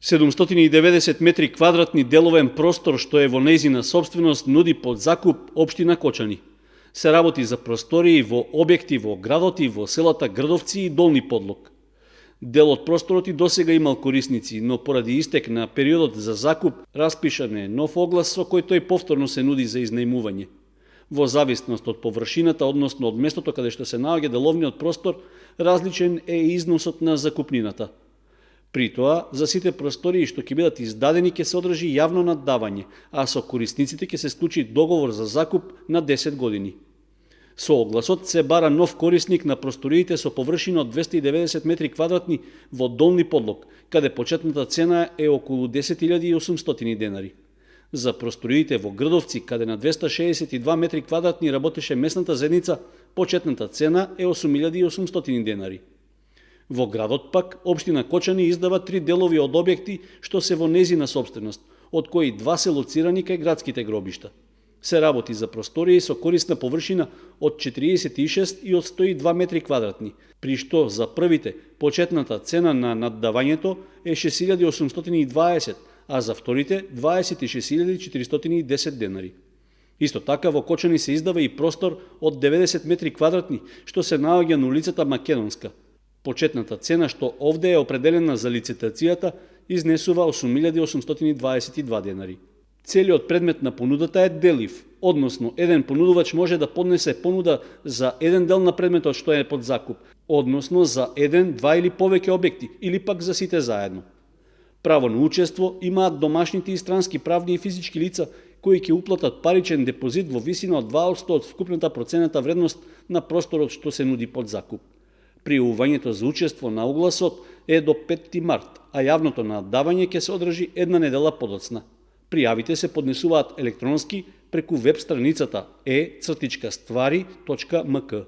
790 метри квадратни деловен простор што е во нејзина собственост нуди под закуп општина Кочани. Се работи за простории во објекти во градот и во селата Грдовци и Долни Подлог. Дел од просторот и досега имал корисници, но поради истек на периодот за закуп распишан е нов оглас со кој тој повторно се нуди за изнајмување. Во зависност од површината, односно од местото каде што се наоѓа деловниот простор, различен е износот на закупнината. При тоа, за сите простории што ќе бидат издадени ќе се одржи јавно наддавање, а со корисниците ќе се склучи договор за закуп на 10 години. Со огласот се бара нов корисник на просториите со површина од 290 метри квадратни во Долни Подлог, каде почетната цена е околу 10.800 денари. За просториите во Грдовци, каде на 262 метри квадратни работеше местната заедница, почетната цена е 8.800 денари. Во градот пак, општина Кочани издава 3 делови од објекти што се во нејзина собственост, од кои 2 се лоцирани кај градските гробишта. Се работи за простории со корисна површина од 46 и од 102 метри квадратни, при што за првите почетната цена на наддавањето е 6.820, а за вторите 26.410 денари. Исто така во Кочани се издава и простор од 90 метри квадратни, што се наоѓа на улицата Македонска. Почетната цена што овде е определена за лицитацијата изнесува 8.822 денари. Целиот предмет на понудата е делив, односно еден понудувач може да поднесе понуда за еден дел на предметот што е под закуп, односно за еден, два или повеќе објекти, или пак за сите заедно. Право на учество имаат домашните и странски правни и физички лица кои ќе уплатат паричен депозит во висина од 2% од вкупната процената вредност на просторот што се нуди под закуп. Пријавувањето за учество на огласот е до 5 март, а јавното наддавање ќе се одржи една недела подоцна. Пријавите се поднесуваат електронски преку веб страницата e-ствари.mk.